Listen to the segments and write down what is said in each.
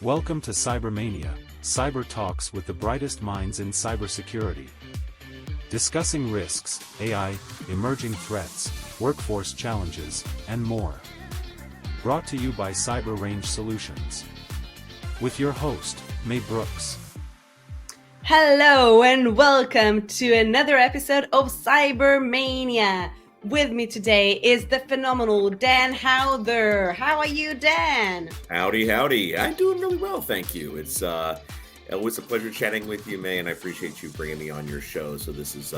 Welcome to CyberMAYnia, cyber talks with the brightest minds in cybersecurity. Discussing risks, AI, emerging threats, workforce challenges, and more. Brought to you by Cyber Range Solutions. With your host, May Brooks. Hello and welcome to another episode of CyberMAYnia. With me today is the phenomenal Dan Howther. How are you, Dan? Howdy, howdy. I'm doing really well, thank you. It's always a pleasure chatting with you, May, and I appreciate you bringing me on your show. So this is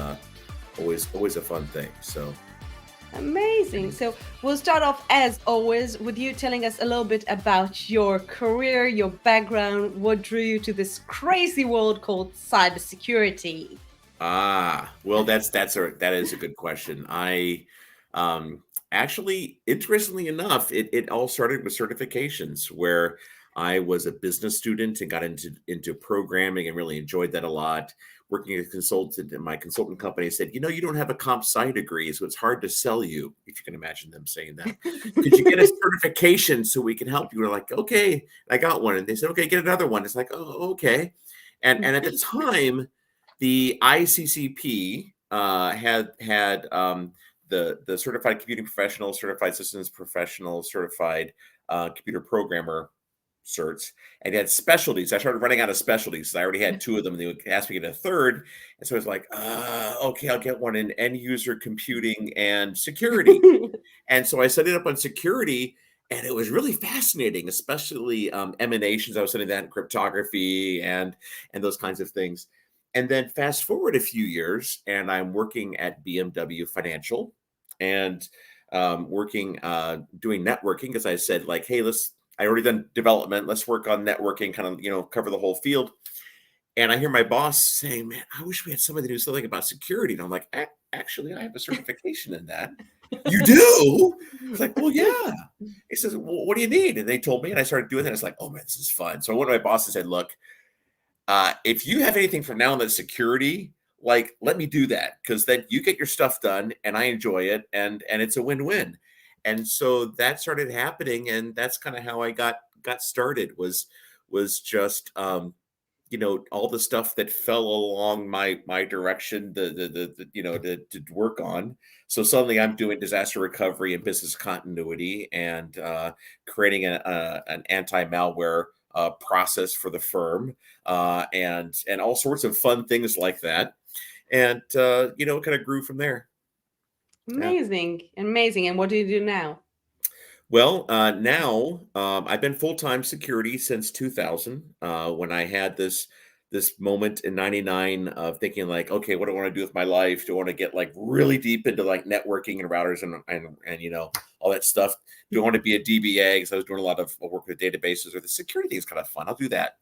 always a fun thing. So amazing. So we'll start off, as always, with you telling us a little bit about your career, your background, what drew you to this crazy world called cybersecurity. Well, that is a good question. I actually, interestingly enough, it all started with certifications where I was a business student and got into programming and really enjoyed that a lot. Working as a consultant, and my consultant company said, you don't have a comp sci degree, so it's hard to sell you, if you can imagine them saying that. Could you get a certification so we can help you? We're like, okay, I got one. And they said, okay, get another one. It's like, oh, okay. And at the time, the ICCP had the certified computing professional, certified systems professional, certified computer programmer certs, and they had specialties. I started running out of specialties. I already had two of them, and they would ask me to get a third. And so I was like, okay, I'll get one in end user computing and security. And so I set it up on security, and it was really fascinating, especially emanations. I was studying that in cryptography and those kinds of things. And then fast forward a few years, and I'm working at BMW Financial and doing networking, because I said, like, hey, I already done development. Let's work on networking, kind of, cover the whole field. And I hear my boss saying, man, I wish we had somebody to do something about security. And I'm like, actually, I have a certification in that. You do? I was like, well, yeah. He says, well, what do you need? And they told me, and I started doing that. It's like, oh, man, this is fun. So one of my bosses said, look, if you have anything from now on that's security, like, let me do that, because then you get your stuff done and I enjoy it, and it's a win-win. And so that started happening, and that's kind of how I got started, was just all the stuff that fell along my direction to work on. So suddenly I'm doing disaster recovery and business continuity, and creating an anti-malware process for the firm, and all sorts of fun things like that. And it kind of grew from there. Amazing. And what do you do now? Well, now I've been full-time security since 2000, when I had this moment in 99 of thinking, like, okay, what do I want to do with my life? Do I want to get like really deep into like networking and routers and all that stuff? Do I want to be a DBA? Because I was doing a lot of work with databases, or the security thing is kind of fun. I'll do that.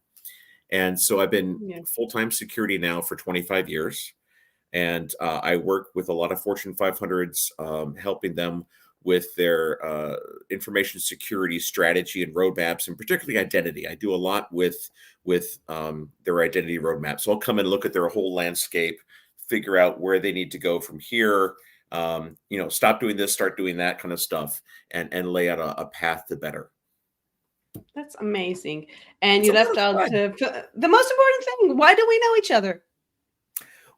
And so I've been full-time security now for 25 years. And I work with a lot of Fortune 500s, helping them with their information security strategy and roadmaps, and particularly identity. I do a lot with their identity roadmap. So I'll come and look at their whole landscape, figure out where they need to go from here, stop doing this, start doing that kind of stuff, and lay out a path to better. That's amazing. And you left out the most important thing. Why do we know each other?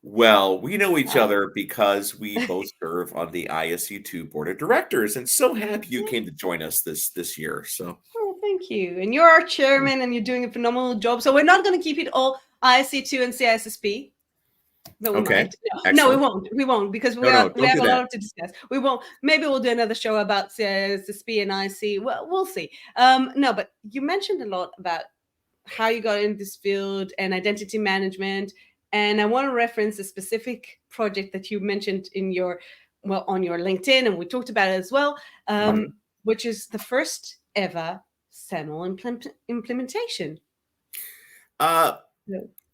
Well, we know each other because we both serve on the ISC2 Board of Directors, and so happy you came to join us this year. So, thank you. And you're our chairman, and you're doing a phenomenal job. So we're not going to keep it all ISC2 and CISSP. But we might. No, we won't, because we have a lot to discuss. We won't. Maybe we'll do another show about CISSP and IC. Well, we'll see. No, but you mentioned a lot about how you got in this field and identity management. And I want to reference a specific project that you mentioned on your LinkedIn, and we talked about it as well, which is the first ever SAML implementation.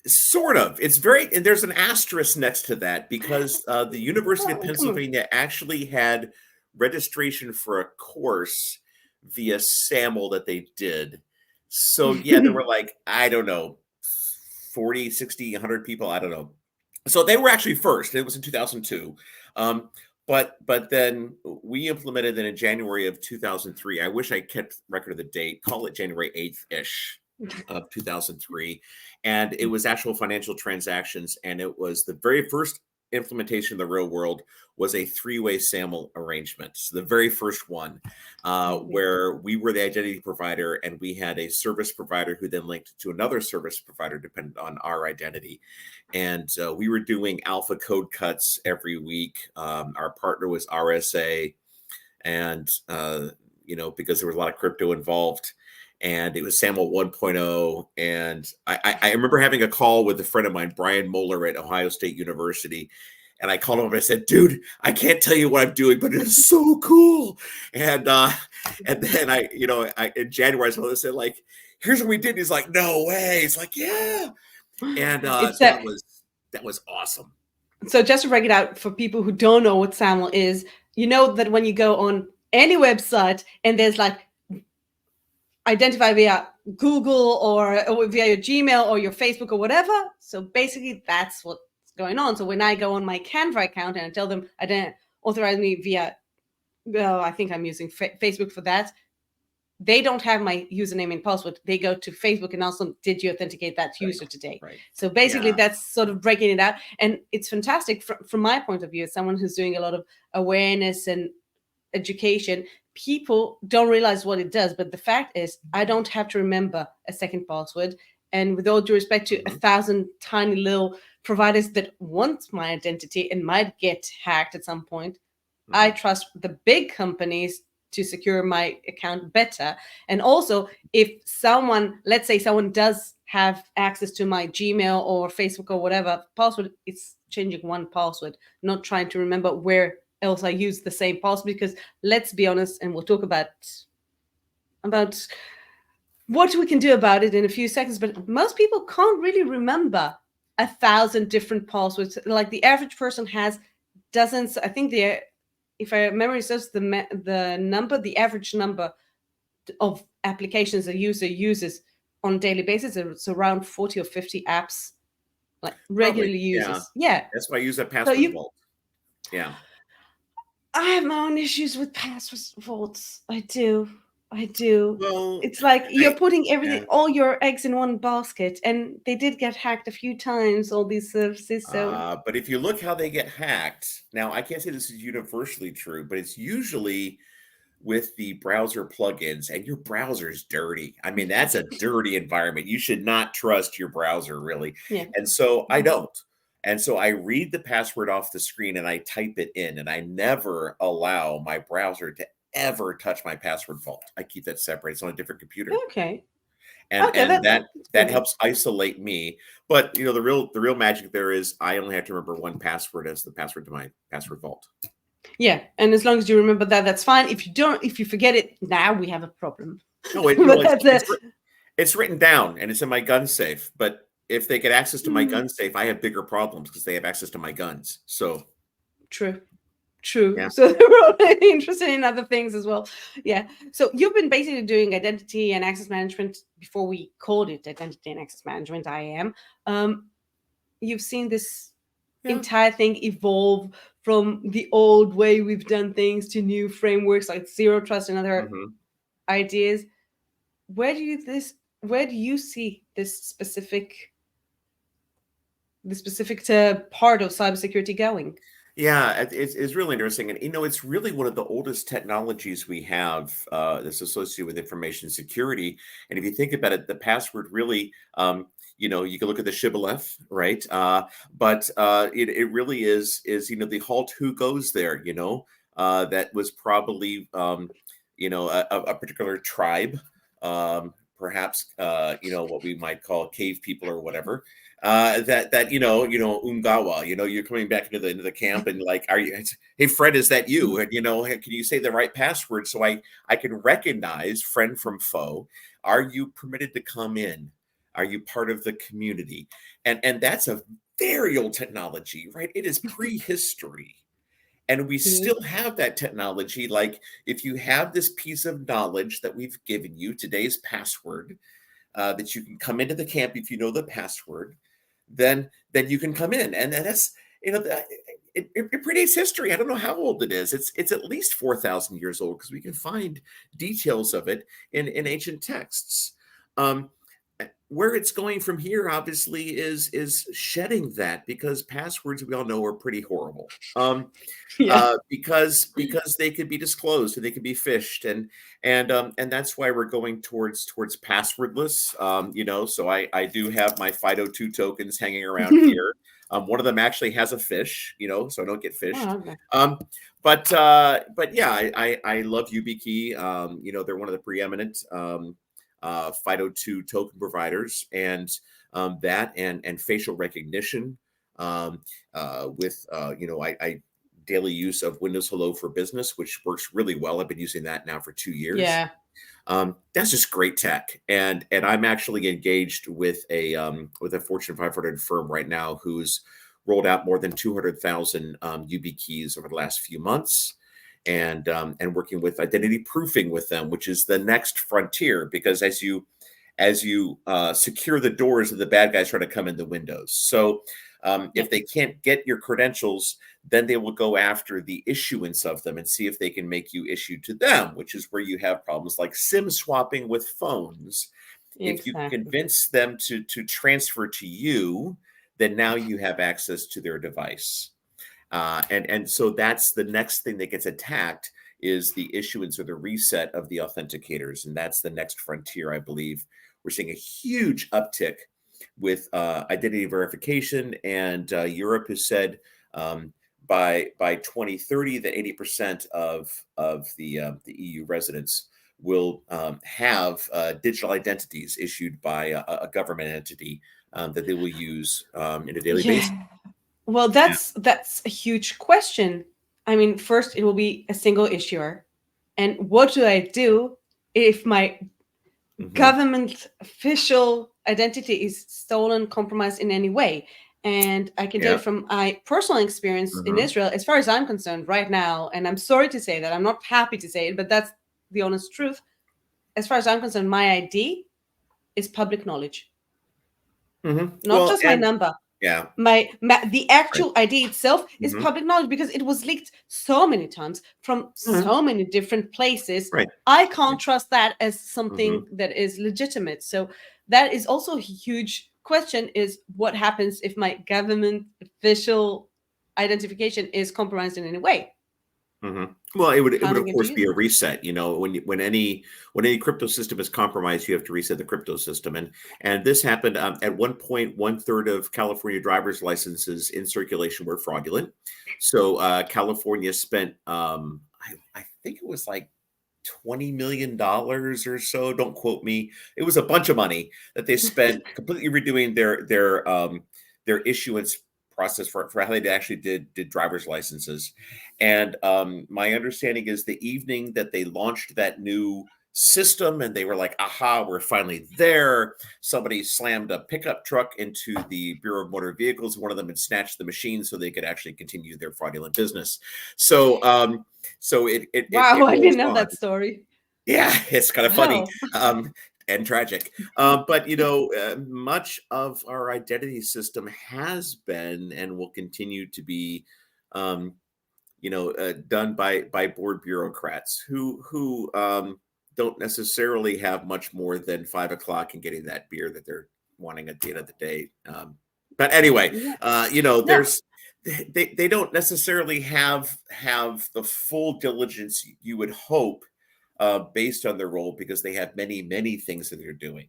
Sort of. It's and there's an asterisk next to that, because the University of Pennsylvania actually had registration for a course via SAML that they did. So yeah, there were like, I don't know, 40, 60, 100 people. I don't know. So they were actually first. It was in 2002. But then we implemented it in January of 2003. I wish I kept record of the date. Call it January 8th-ish. of 2003, and it was actual financial transactions, and it was the very first implementation in the real world was a three-way SAML arrangement. So the very first one, where we were the identity provider and we had a service provider who then linked to another service provider dependent on our identity. And we were doing alpha code cuts every week. Our partner was RSA, and because there was a lot of crypto involved. And it was SAML 1.0. And I remember having a call with a friend of mine, Brian Moeller at Ohio State University. And I called him and I said, dude, I can't tell you what I'm doing, but it is so cool. And then in January, I said, like, here's what we did. He's like, no way. It's like, yeah. And that was awesome. So just to break it out for people who don't know what SAML is, you know that when you go on any website and there's like, identify via Google or via your Gmail or your Facebook or whatever. So basically that's what's going on. So when I go on my Canva account and I tell them I didn't authorize me via, I think I'm using Facebook for that, they don't have my username and password. They go to Facebook and also, did you authenticate that user today? Right. So basically that's sort of breaking it out. And it's fantastic from my point of view, as someone who's doing a lot of awareness and education. People don't realize what it does, but the fact is I don't have to remember a second password. And with all due respect to 1,000 tiny little providers that want my identity and might get hacked at some point, I trust the big companies to secure my account better. And also, if someone, let's say someone does have access to my Gmail or Facebook or whatever password, it's changing one password, not trying to remember where else I use the same password. Because let's be honest, and we'll talk about what we can do about it in a few seconds, but most people can't really remember 1,000 different passwords. Like the average person has dozens. I think if I memory serves, the average number of applications a user uses on a daily basis is around 40 or 50 apps, like regularly uses. Yeah. That's why I use a password vault. Yeah. I have my own issues with password vaults. I do. Well, it's like you're putting everything, all your eggs in one basket, and they did get hacked a few times, all these services. So, but if you look how they get hacked, now I can't say this is universally true, but it's usually with the browser plugins, and your browser's dirty. I mean, that's a dirty environment. You should not trust your browser, really. Yeah. And so I don't. And so I read the password off the screen and I type it in, and I never allow my browser to ever touch my password vault. I keep that separate. It's on a different computer. Okay. And that helps isolate me. But the real magic there is I only have to remember one password as the password to my password vault. Yeah, and as long as you remember that, that's fine. If you forget it, now we have a problem. No, it's written down and it's in my gun safe. But if they get access to my gun safe, I have bigger problems because they have access to my guns. So true. Yeah. So they're all interested in other things as well. Yeah. So you've been basically doing identity and access management before we called it identity and access management, IAM. You've seen this entire thing evolve from the old way we've done things to new frameworks like zero trust and other ideas. Where do you see this specific part of cybersecurity going? Yeah, it's really interesting. And, it's really one of the oldest technologies we have that's associated with information security. And if you think about it, the password really, you can look at the shibboleth, right? But it really is, the halt who goes there, that was probably, a particular tribe, perhaps, what we might call cave people or whatever. Ungawa, you're coming back into the camp and like, hey, Fred, is that you? And, can you say the right password so I can recognize friend from foe? Are you permitted to come in? Are you part of the community? And that's a very old technology, right? It is prehistory. And we still have that technology. Like if you have this piece of knowledge that we've given you, today's password, that you can come into the camp if you know the password, then you can come in. And that's, it predates history. I don't know how old it is. It's at least 4,000 years old because we can find details of it in ancient texts. where it's going from here, obviously, is shedding that, because passwords, we all know, are pretty horrible. Because they could be disclosed and they could be phished, and that's why we're going towards passwordless. So I do have my FIDO2 tokens hanging around here. One of them actually has a fish, so I don't get phished. Oh, okay. But yeah, I love YubiKey. They're one of the preeminent FIDO2 token providers, and that and facial recognition with I daily use of Windows Hello for Business, which works really well. I've been using that now for 2 years. Yeah. That's just great tech, and I'm actually engaged with a Fortune 500 firm right now who's rolled out more than 200,000 YubiKeys over the last few months, and working with identity proofing with them, which is the next frontier, because as you secure the doors of the bad guys trying to come in the windows. So if they can't get your credentials, then they will go after the issuance of them and see if they can make you issue to them, which is where you have problems like SIM swapping with phones. Exactly. If you convince them to transfer to you, then now you have access to their device. And so that's the next thing that gets attacked, is the issuance or the reset of the authenticators. And that's the next frontier, I believe. We're seeing a huge uptick with identity verification, and Europe has said by 2030 that 80% of the EU residents will have digital identities issued by a government entity that they will use in a daily basis. Well, that's a huge question. I mean, first it will be a single issuer, and what do I do if my government official identity is stolen, compromised in any way? And I can tell you from my personal experience in Israel, as far as I'm concerned right now, and I'm sorry to say that, I'm not happy to say it, but that's the honest truth. As far as I'm concerned, my ID is public knowledge. Not just my number. Yeah. The actual ID itself is public knowledge, because it was leaked so many times from so many different places. Right. I can't trust that as something that is legitimate. So that is also a huge question, is what happens if my government official identification is compromised in any way? Well, it would of course be a reset. When any crypto system is compromised, you have to reset the crypto system. And this happened at one point. 1/3 of California driver's licenses in circulation were fraudulent. So California spent, I think it was like $20 million or so. Don't quote me. It was a bunch of money that they spent completely redoing their issuance process for how they actually did driver's licenses. And my understanding is the evening that they launched that new system and they were like, aha, we're finally there, somebody slammed a pickup truck into the Bureau of Motor Vehicles. One of them had snatched the machine so they could actually continue their fraudulent business. So I didn't know that story. Yeah, it's kind of funny. And tragic. But, much of our identity system has been and will continue to be, done by board bureaucrats who don't necessarily have much more than 5 o'clock and getting that beer that they're wanting at the end of the day. But anyway, they don't necessarily have the full diligence you would hope based on their role, because they have many, many things that they're doing,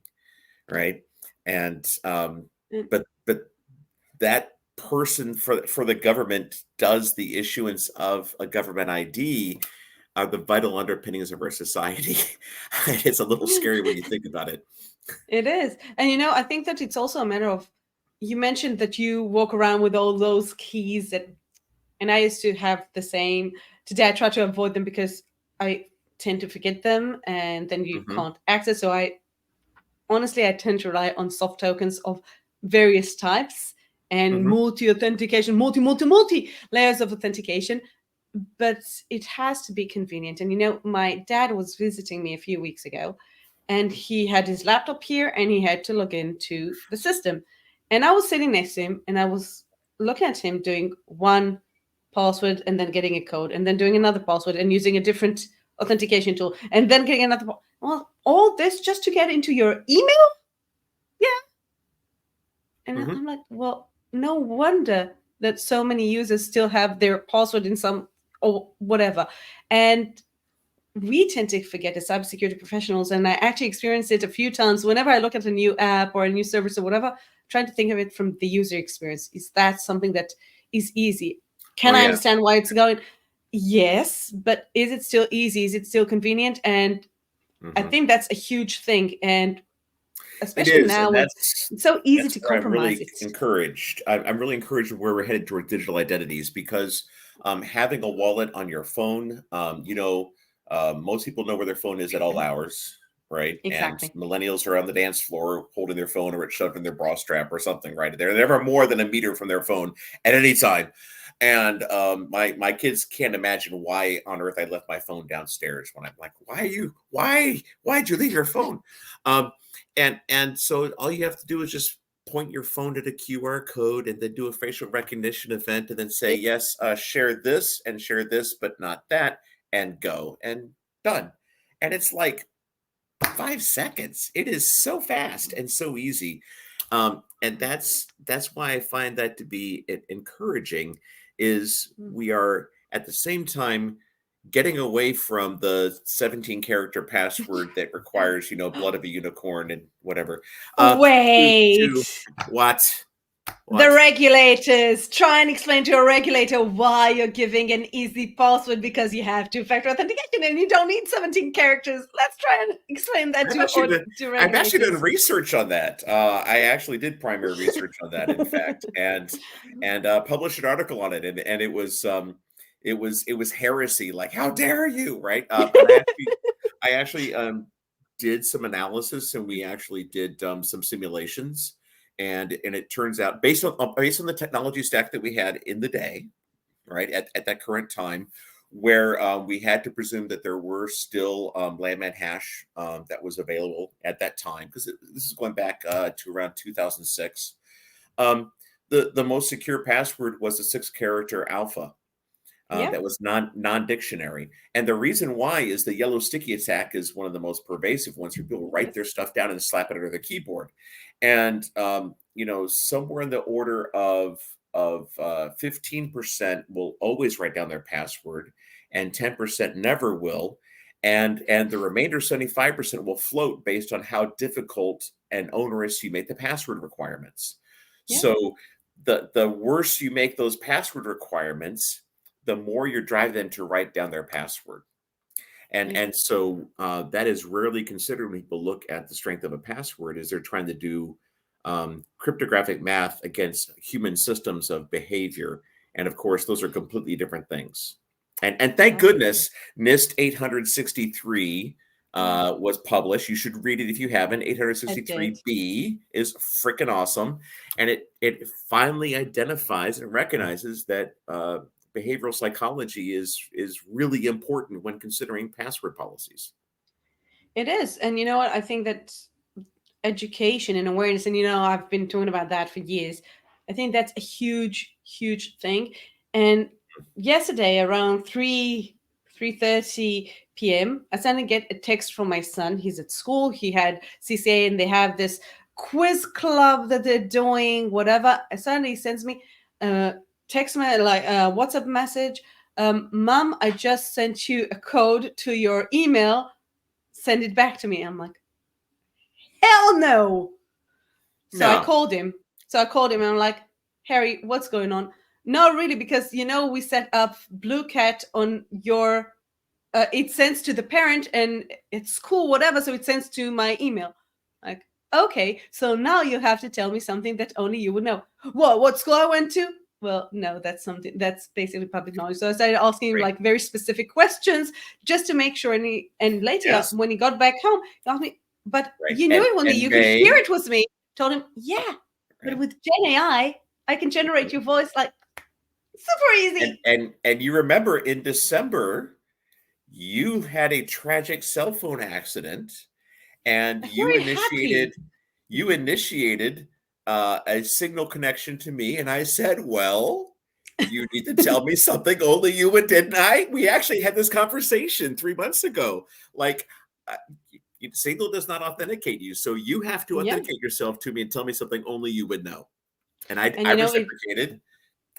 right? And but that person for the government does the issuance of a government ID are the vital underpinnings of our society. It's a little scary when you think about it. It is. And, I think that it's also a matter of, you mentioned that you walk around with all those keys and I used to have the same. Today I try to avoid them because I tend to forget them, and then you can't access. So I tend to rely on soft tokens of various types and multi-authentication, multi layers of authentication. But it has to be convenient. And my dad was visiting me a few weeks ago, and he had his laptop here and he had to log into the system. And I was sitting next to him and I was looking at him doing one password and then getting a code and then doing another password and using a different authentication tool and then getting another. Well, all this just to get into your email? And I'm like, well, no wonder that so many users still have their password in some or whatever. And we tend to forget as cybersecurity professionals, and I actually experienced it a few times whenever I look at a new app or a new service or whatever, trying to think of it from the user experience. Is that something that is easy? Can I understand why it's going? Yes, but is it still easy? Is it still convenient? And I think that's a huge thing. And especially now, it's so easy to compromise it. I'm really encouraged where we're headed toward digital identities, because having a wallet on your phone, most people know where their phone is at all hours, right? Exactly. And millennials are on the dance floor holding their phone, or it's shoved in their bra strap or something, right? They're never more than a meter from their phone at any time. And my kids can't imagine why on earth I left my phone downstairs, when I'm like, why'd you leave your phone? And so all you have to do is just point your phone to the QR code and then do a facial recognition event, and then say, yes, share this and share this, but not that, and go, and done. And it's like 5 seconds. It is so fast and so easy. And that's why I find that to be encouraging, is we are at the same time getting away from the 17-character password that requires, blood of a unicorn and whatever. Wait. What? The regulators. Try and explain to a regulator why you're giving an easy password, because you have two-factor authentication and you don't need 17 characters. Let's try and explain that to regulators. I've actually done research on that. I actually did primary research on that, in fact, and published an article on it, and it was heresy. Like, how dare you, right? I actually did some analysis, and we actually did some simulations. And it turns out, based on the technology stack that we had in the day, right, at that current time, where we had to presume that there were still landman hash that was available at that time, because this is going back to around 2006. The most secure password was a 6-character alpha. That was non-dictionary. And the reason why is the yellow sticky attack is one of the most pervasive ones, where people write their stuff down and slap it under the keyboard. And, somewhere in the order of 15% will always write down their password, and 10% never will. And the remainder 75% will float based on how difficult and onerous you make the password requirements. Yeah. So the worse you make those password requirements, the more you're driving them to write down their password. And so that is rarely considered when people look at the strength of a password, is they're trying to do cryptographic math against human systems of behavior. And of course, those are completely different things. And thank goodness, NIST 863 was published. You should read it if you haven't. 863B is freaking awesome. And it finally identifies and recognizes that behavioral psychology is really important when considering password policies. It is. And you know what? I think that education and awareness, and I've been talking about that for years. I think that's a huge, huge thing. And yesterday around 3:30 p.m., I suddenly get a text from my son. He's at school. He had CCA, and they have this quiz club that they're doing, whatever. Suddenly he sends me text me, like WhatsApp message. Mom, I just sent you a code to your email. Send it back to me. I'm like, hell no. So I called him. And I'm like, Harry, what's going on? No, really, because we set up Blue Cat on your it sends to the parent, and it's school, whatever, so it sends to my email. Like, okay, so now you have to tell me something that only you would know. What school I went to? Well, no, that's basically public knowledge. So I started asking him like very specific questions just to make sure. And later, when he got back home, he asked me, but you knew it when you could hear it was me. Told him, but with Gen AI, I can generate your voice like super easy. And you remember in December, you had a tragic cell phone accident, and you initiated a signal connection to me, and I said, well, you need to tell me something only you would, didn't I? We actually had this conversation 3 months ago. Like, Signal does not authenticate you, so you have to authenticate yourself to me and tell me something only you would know. And I reciprocated.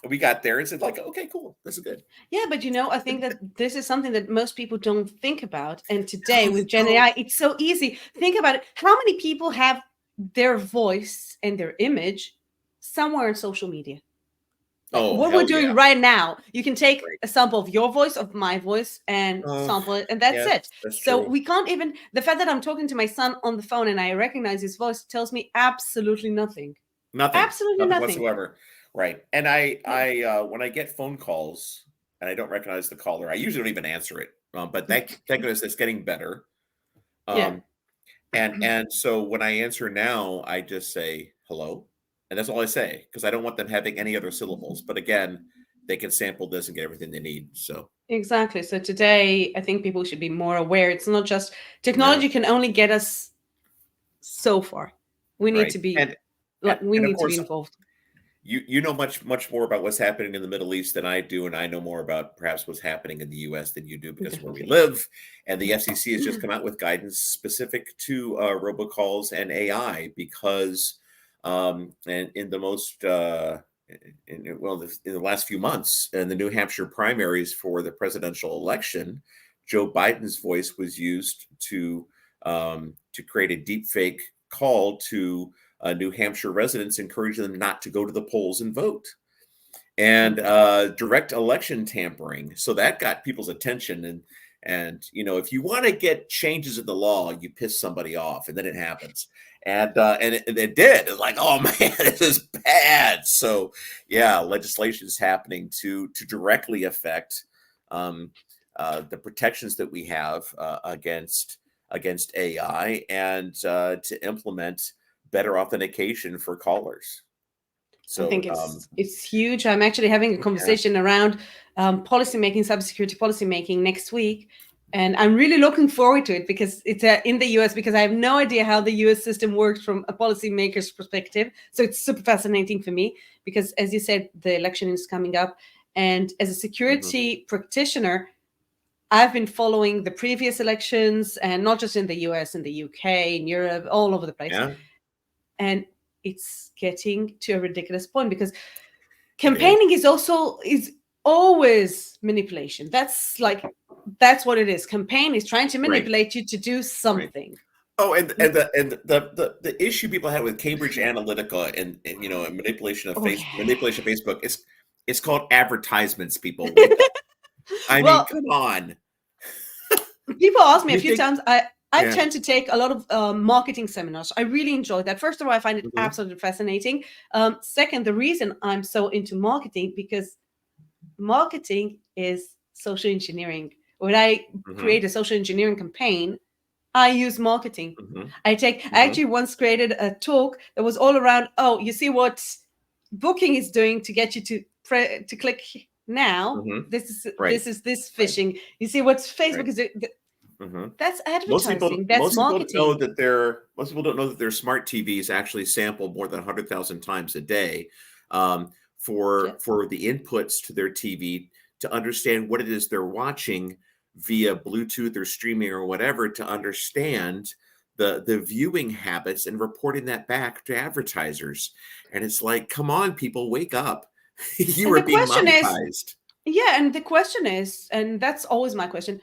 We got there and said, like, okay, cool, this is good. Yeah, but I think that this is something that most people don't think about. And today with Gen AI, it's so easy. Think about it. How many people have their voice and their image somewhere in social media? Like what we're doing right now, you can take a sample of your voice, of my voice, and sample it, and that's it. That's so true. We can't even, the fact that I'm talking to my son on the phone and I recognize his voice tells me absolutely nothing. Absolutely nothing whatsoever. Right. And I when I get phone calls and I don't recognize the caller, I usually don't even answer it. But thank goodness it's getting better. And so when I answer now, I just say hello. And that's all I say, because I don't want them having any other syllables. But again, they can sample this and get everything they need. So exactly. So today, I think people should be more aware. It's not just technology can only get us so far. We need to be we need to be involved. You know much more about what's happening in the Middle East than I do, and I know more about perhaps what's happening in the U.S. than you do, because where we live. And the FCC has just come out with guidance specific to robocalls and AI, because and in the most in the last few months, in the New Hampshire primaries for the presidential election, Joe Biden's voice was used to create a deep fake call to New Hampshire residents, encouraging them not to go to the polls and vote, and direct election tampering. So that got people's attention. And if you want to get changes in the law, you piss somebody off, and then it happens. And it did. It's like, oh man, this is bad. So yeah, legislation is happening to directly affect the protections that we have against AI, and to implement better authentication for callers. So I think it's huge. I'm actually having a conversation around policymaking, cybersecurity policymaking next week. And I'm really looking forward to it, because it's in the US, because I have no idea how the US system works from a policymaker's perspective. So it's super fascinating for me, because as you said, the election is coming up. And as a security practitioner, I've been following the previous elections, and not just in the US, in the UK, in Europe, all over the place. Yeah. And it's getting to a ridiculous point, because campaigning is always manipulation. That's what it is. Campaign is trying to manipulate you to do something. Oh, and the issue people had with Cambridge Analytica and manipulation of Facebook, it's called advertisements, people. I mean, come on. People ask me a few times. I tend to take a lot of marketing seminars. I really enjoy that. First of all, I find it absolutely fascinating. Second, the reason I'm so into marketing, because marketing is social engineering. When I create a social engineering campaign, I use marketing. I actually once created a talk that was all around, you see what Booking is doing to get you to click now. This is phishing. You see what Facebook is doing. That's advertising. That's marketing. Most people don't know that their smart TVs actually sample more than 100,000 times a day for the inputs to their TV, to understand what it is they're watching via Bluetooth or streaming or whatever, to understand the viewing habits and reporting that back to advertisers. And it's like, come on, people, wake up. You are being monetized. And the question is, and that's always my question,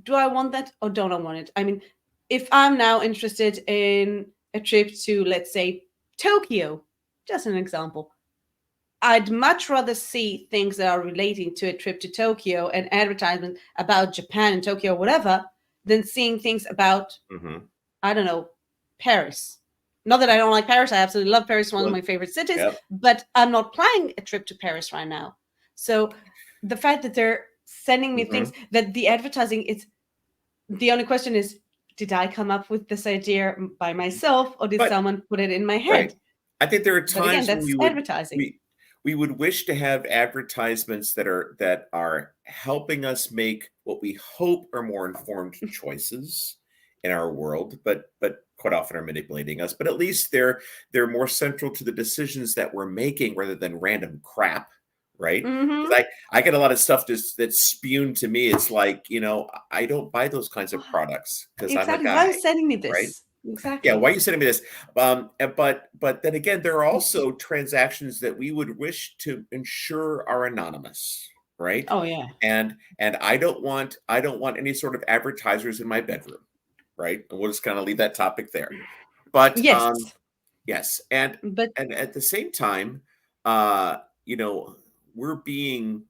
do I want that or don't I want it? I mean, if I'm now interested in a trip to, let's say, Tokyo, just an example, I'd much rather see things that are relating to a trip to Tokyo and advertisement about Japan and Tokyo or whatever, than seeing things about, I don't know, Paris. Not that I don't like Paris. I absolutely love Paris, one of my favorite cities, but I'm not planning a trip to Paris right now. So the fact that they're sending me things, that the advertising, it's the only question is, did I come up with this idea by myself, or did someone put it in my head? I think there are times when advertising. We would wish to have advertisements that are helping us make what we hope are more informed choices in our world, but quite often are manipulating us. But at least they're more central to the decisions that we're making, rather than random crap. Right. I get a lot of stuff that's spewed to me. It's like, I don't buy those kinds of products, because I'm a guy. Why are you sending me this? Right? Exactly. Yeah, why are you sending me this? But then again, there are also transactions that we would wish to ensure are anonymous, right? Oh yeah. And I don't want any sort of advertisers in my bedroom, right? And we'll just kind of leave that topic there. But Yes. yes, and But at the same time, we're being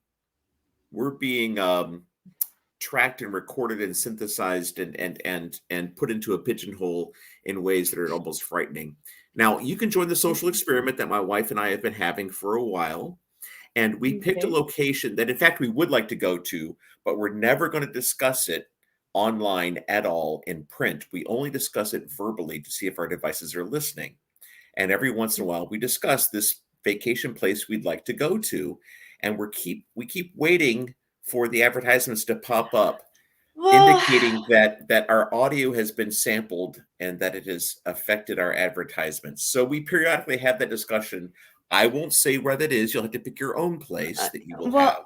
tracked and recorded and synthesized and put into a pigeonhole in ways that are almost frightening. Now, you can join the social experiment that my wife and I have been having for a while. And we picked a location that, in fact, we would like to go to, but we're never going to discuss it online at all in print. We only discuss it verbally to see if our devices are listening. And every once in a while, we discuss this vacation place we'd like to go to. And we keep waiting for the advertisements to pop up, indicating that our audio has been sampled and that it has affected our advertisements. So we periodically have that discussion. I won't say where that is. You'll have to pick your own place that you will have.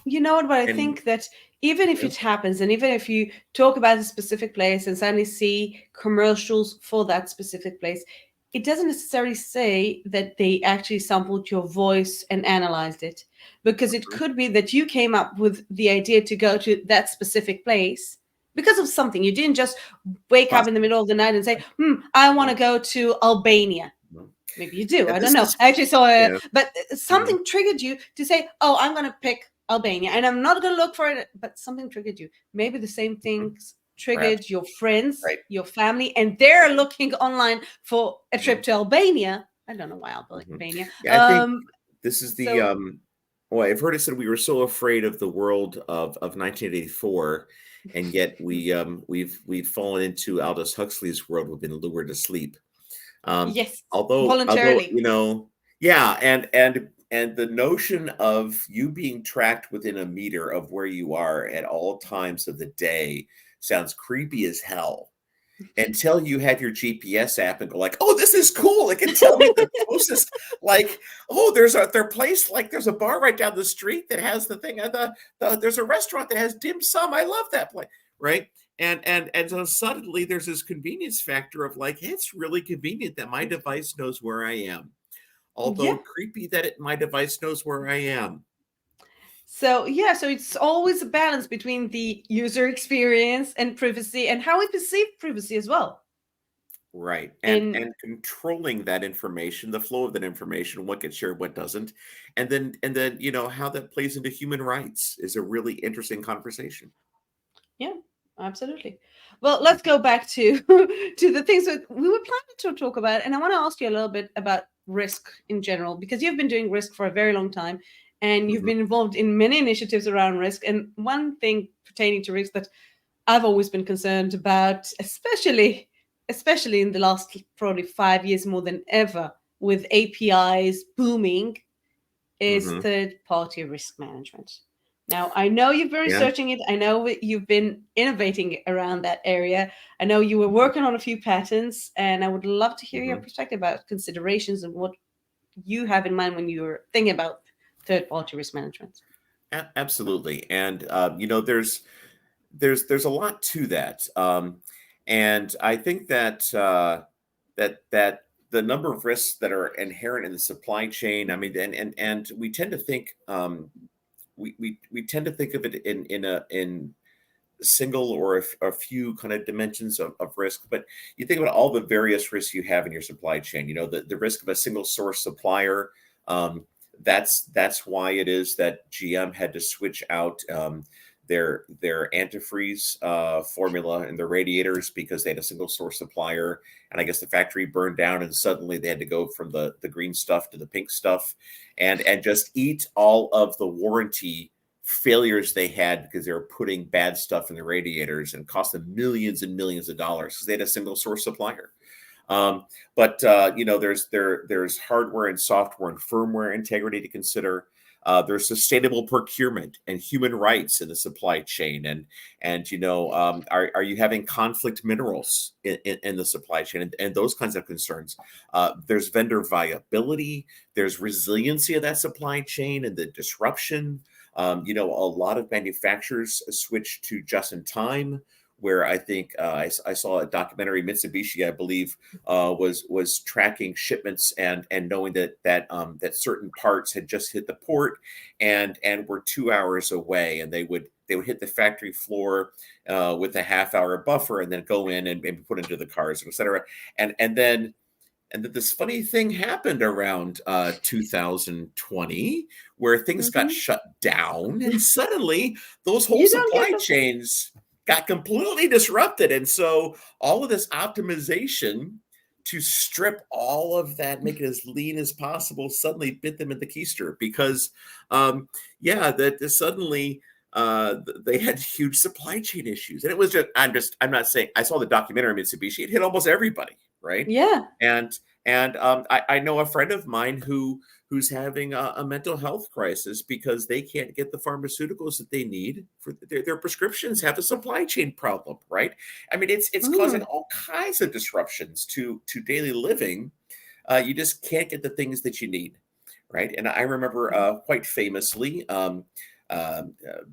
You know what? But I think that even if it happens, and even if you talk about a specific place and suddenly see commercials for that specific place, it doesn't necessarily say that they actually sampled your voice and analyzed it, because it could be that you came up with the idea to go to that specific place because of something. You didn't just wake up in the middle of the night and say, I want to go to Albania. Maybe you do. I don't know. I actually saw but something triggered you to say, oh, I'm going to pick Albania, and I'm not going to look for it, but something triggered you. Maybe the same things triggered your friends, your family, and they're looking online for a trip to Albania. I don't know why Albania. Yeah, I think this is the well, I've heard it said we were so afraid of the world of 1984, and yet we've fallen into Aldous Huxley's world. We've been lured to sleep. Yes, although voluntarily. And the notion of you being tracked within a meter of where you are at all times of the day sounds creepy as hell, until you have your GPS app and go like, oh, this is cool. It can tell me the closest, like, oh, there's a bar right down the street that has the thing. There's a restaurant that has dim sum. I love that place, right? And so suddenly there's this convenience factor of like, it's really convenient that my device knows where I am. Although creepy that my device knows where I am. So it's always a balance between the user experience and privacy, and how we perceive privacy as well. Right. And controlling that information, the flow of that information, what gets shared, what doesn't. And then, how that plays into human rights is a really interesting conversation. Yeah, absolutely. Well, let's go back to the things that we were planning to talk about. And I want to ask you a little bit about risk in general, because you've been doing risk for a very long time, and you've been involved in many initiatives around risk. And one thing pertaining to risk that I've always been concerned about, especially in the last probably 5 years more than ever, with APIs booming, is third-party risk management. Now, I know you've been researching it. I know you've been innovating around that area. I know you were working on a few patents, and I would love to hear your perspective about considerations and what you have in mind when you're thinking about third-party risk management. Absolutely. And, there's a lot to that. And I think that that the number of risks that are inherent in the supply chain, I mean, and we tend to think, we tend to think of it in single or a few kind of dimensions of risk, but you think about all the various risks you have in your supply chain. The risk of a single source supplier. That's why it is that GM had to switch out their antifreeze formula in the radiators, because they had a single source supplier, and I guess the factory burned down, and suddenly they had to go from the green stuff to the pink stuff, and just eat all of the warranty failures they had because they were putting bad stuff in the radiators, and cost them millions and millions of dollars because they had a single source supplier. But there's hardware and software and firmware integrity to consider. There's sustainable procurement and human rights in the supply chain, and are you having conflict minerals in the supply chain, and those kinds of concerns. There's vendor viability. There's resiliency of that supply chain and the disruption. A lot of manufacturers switch to just in time where I think I saw a documentary. Mitsubishi, I believe, was tracking shipments and knowing that certain parts had just hit the port and were 2 hours away, and they would hit the factory floor with a half-hour buffer and then go in and be put into the cars, et cetera. And then this funny thing happened around 2020 where things got shut down, and suddenly those whole supply chains got completely disrupted. And so all of this optimization to strip all of that, make it as lean as possible, suddenly bit them in the keister because, suddenly they had huge supply chain issues. And it was I'm not saying, I saw the documentary Mitsubishi, it hit almost everybody, right? Yeah. And I know a friend of mine who's having a mental health crisis because they can't get the pharmaceuticals that they need for their prescriptions, have a supply chain problem, right? I mean, it's causing all kinds of disruptions to daily living. You just can't get the things that you need, right? And I remember quite famously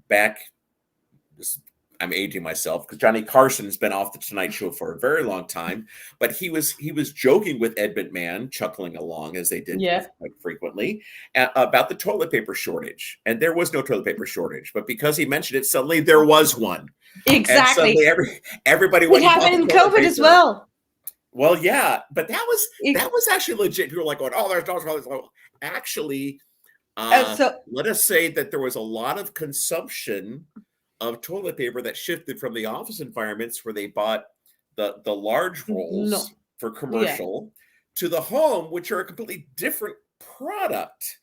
back. I'm aging myself because Johnny Carson has been off the Tonight Show for a very long time, but he was joking with Ed McMahon, chuckling along as they did quite frequently about the toilet paper shortage. And there was no toilet paper shortage, but because he mentioned it, suddenly there was one. Exactly. And suddenly everybody went. It happened in COVID as well. Well, yeah, but that was actually legit. People were like going, "Oh, there's no toilet paper." Actually, let us say that there was a lot of consumption of toilet paper that shifted from the office environments where they bought the large rolls for commercial to the home, which are a completely different product.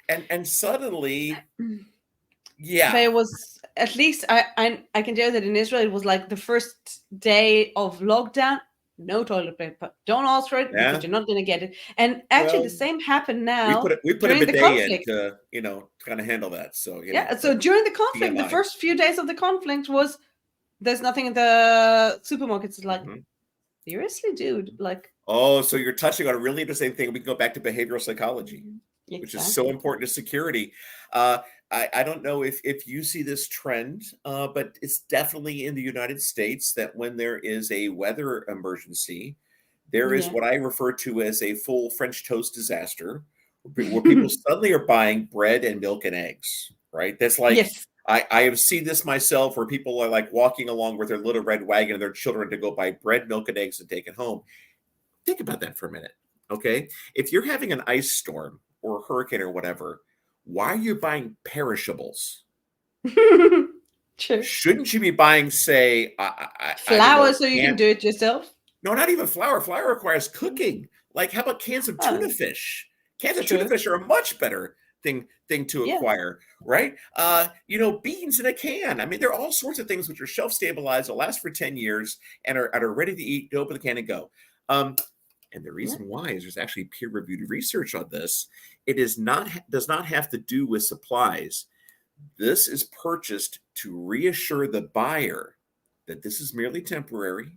And suddenly, But it was, at least I can tell that in Israel, it was like the first day of lockdown, no toilet paper. Don't ask for it because you're not going to get it. And actually, the same happened now. We put a bidet in to, kind of handle that. So so during the conflict, the first few days of the conflict was there's nothing in the supermarkets. It's like, seriously, dude, like. Oh, so you're touching on a really interesting thing. We can go back to behavioral psychology, which is so important to security. I don't know if you see this trend, but it's definitely in the United States that when there is a weather emergency, there is what I refer to as a full French toast disaster, where people suddenly are buying bread and milk and eggs, right? That's like, I have seen this myself where people are like walking along with their little red wagon and their children to go buy bread, milk, and eggs and take it home. Think about that for a minute, okay? If you're having an ice storm or a hurricane or whatever, why are you buying perishables? True. Shouldn't you be buying, say, flour so you can do it yourself? No, not even flour. Flour requires cooking. Like, how about cans of tuna fish? Cans of tuna fish are a much better thing to acquire, right? Beans in a can. I mean, there are all sorts of things which are shelf stabilized, will last for 10 years, and are ready to eat. You open the can and go. And the reason why is there's actually peer-reviewed research on this. It does not have to do with supplies. This is purchased to reassure the buyer that this is merely temporary.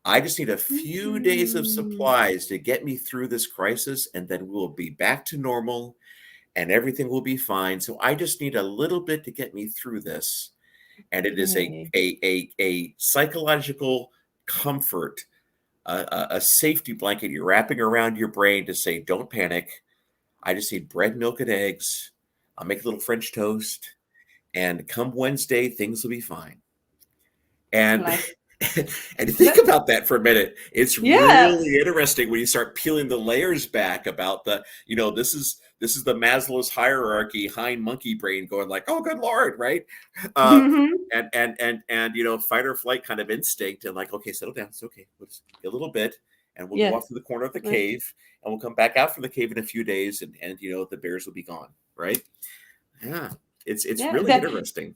I just need a few days of supplies to get me through this crisis, and then we'll be back to normal and everything will be fine. So I just need a little bit to get me through this. And it is a psychological comfort, a safety blanket you're wrapping around your brain to say, don't panic. I just need bread, milk, and eggs. I'll make a little French toast. And come Wednesday, things will be fine. And and think about that for a minute. It's really interesting when you start peeling the layers back about the, this is the Maslow's hierarchy, hind monkey brain going like, oh, good Lord, right? And fight or flight kind of instinct and like, okay, settle down. It's okay. We'll just get a little bit and we'll go off to the corner of the cave and we'll come back out from the cave in a few days and the bears will be gone, right? Yeah, it's really interesting.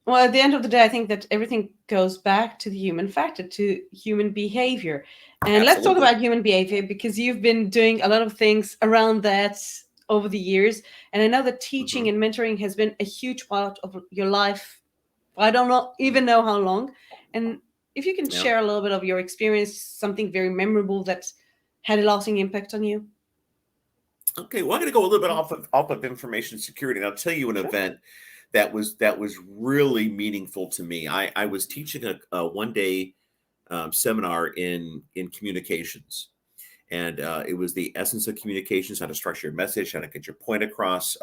Well, at the end of the day, I think that everything goes back to the human factor, to human behavior. And let's talk about human behavior because you've been doing a lot of things around that over the years. And I know that teaching and mentoring has been a huge part of your life. I don't even know how long. And if you can share a little bit of your experience, something very memorable that had a lasting impact on you. Okay, well, I'm going to go a little bit off of information security, and I'll tell you an event that was really meaningful to me. I was teaching a one-day seminar in communications. And it was the essence of communications, how to structure your message, how to get your point across,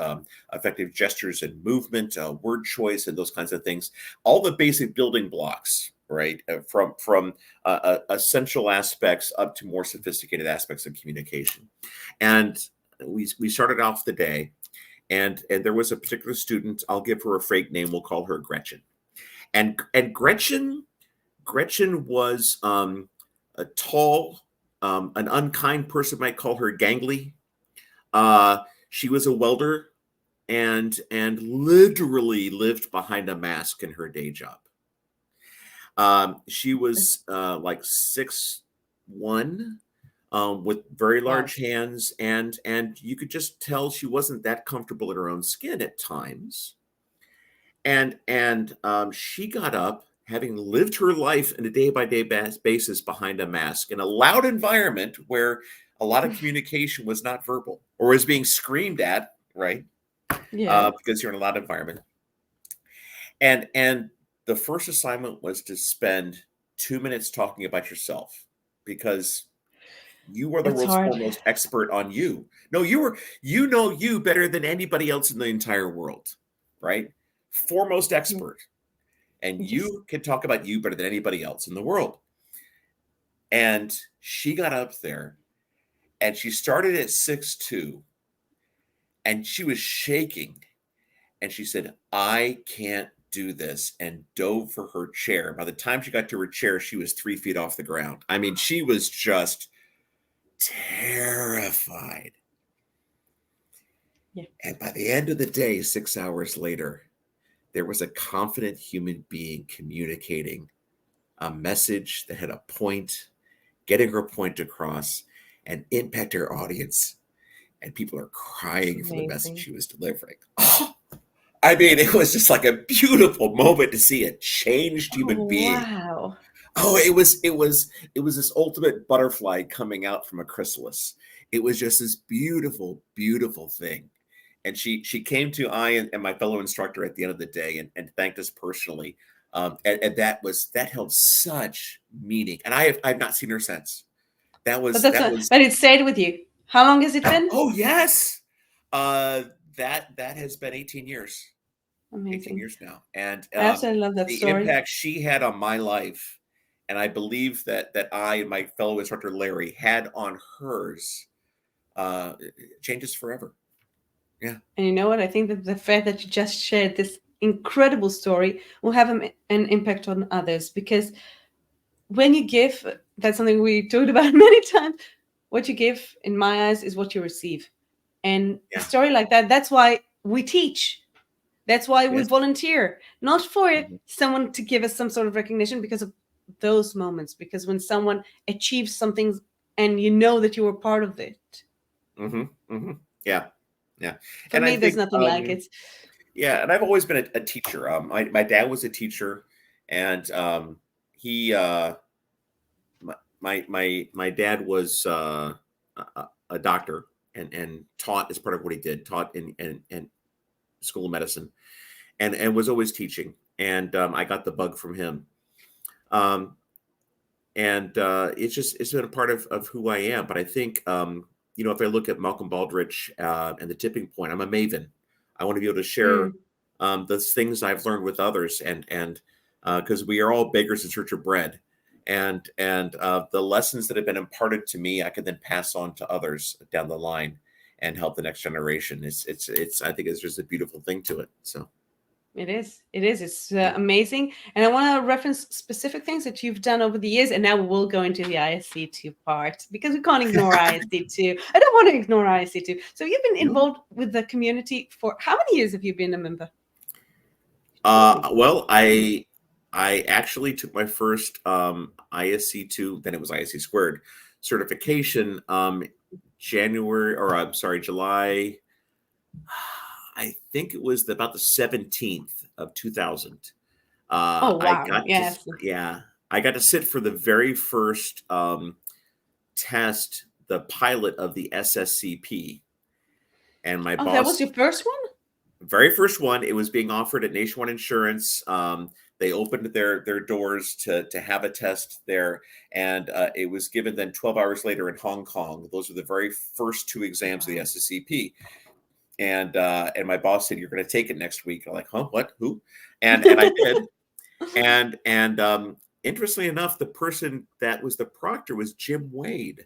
effective gestures and movement, word choice, and those kinds of things. All the basic building blocks, right? From essential aspects up to more sophisticated aspects of communication. And we started off the day, and there was a particular student. I'll give her a fake name. We'll call her Gretchen. And Gretchen was a tall, an unkind person might call her gangly. She was a welder and literally lived behind a mask in her day job. She was like 6'1", with very large hands, and you could just tell she wasn't that comfortable in her own skin at times. And she got up, having lived her life in a day-by-day basis behind a mask in a loud environment where a lot of communication was not verbal or was being screamed at, right? Yeah. Because you're in a loud environment. And the first assignment was to spend 2 minutes talking about yourself, because you are the world's foremost expert on you. No, you know you better than anybody else in the entire world, right? Foremost expert. And you can talk about you better than anybody else in the world. And she got up there and she started at 6'2", and she was shaking. And she said, "I can't do this," and dove for her chair. By the time she got to her chair, she was 3 feet off the ground. I mean, she was just terrified. Yeah. And by the end of the day, 6 hours later, there was a confident human being communicating a message that had a point, getting her point across, and impact her audience. And people are crying for the message she was delivering. Oh, I mean, it was just like a beautiful moment to see a changed human being. Wow. Oh, it was this ultimate butterfly coming out from a chrysalis. It was just this beautiful, beautiful thing. And she came to I and my fellow instructor at the end of the day and thanked us personally. And that held such meaning. And I've not seen her since. But it stayed with you. How long has it been? Oh, yes. That has been 18 years. Amazing. 18 years now. And I absolutely love that story. The impact she had on my life, and I believe that I and my fellow instructor Larry had on hers, changes forever. Yeah. And you know what? I think that the fact that you just shared this incredible story will have an impact on others, because when you give, that's something we talked about many times. What you give, in my eyes, is what you receive. And a story like that, that's why we teach. That's why we volunteer, not for someone to give us some sort of recognition, because of those moments, because when someone achieves something and you know that you were part of it. Yeah. Yeah. For me, there's nothing like it. Yeah. And I've always been a teacher. My dad was a teacher, and he, my dad was a doctor and taught as part of what he did, taught in school of medicine, and was always teaching. And I got the bug from him. And it's been a part of who I am. But I think, if I look at Malcolm Baldrige and the tipping point, I'm a maven. I want to be able to share those things I've learned with others, and because we are all beggars in search of bread, and the lessons that have been imparted to me, I can then pass on to others down the line and help the next generation. It's I think it's just a beautiful thing to it. So. It is. It's amazing. And I want to reference specific things that you've done over the years. And now we'll go into the ISC2 part, because we can't ignore ISC2. I don't want to ignore ISC2. So you've been involved with the community for how many years have you been a member? Well, I actually took my first ISC2, then it was ISC2 certification July. I think it was about the 17th of 2000. Oh, wow. I got to sit for the very first test, the pilot of the SSCP. And my boss. That was your first one? Very first one. It was being offered at Nationwide Insurance. They opened their doors to have a test there, and it was given then 12 hours later in Hong Kong. Those were the very first 2 exams of the SSCP. And my boss said, "You're going to take it next week." I'm like, "Huh? What? Who?" And I did. And interestingly enough, the person that was the proctor was Jim Wade,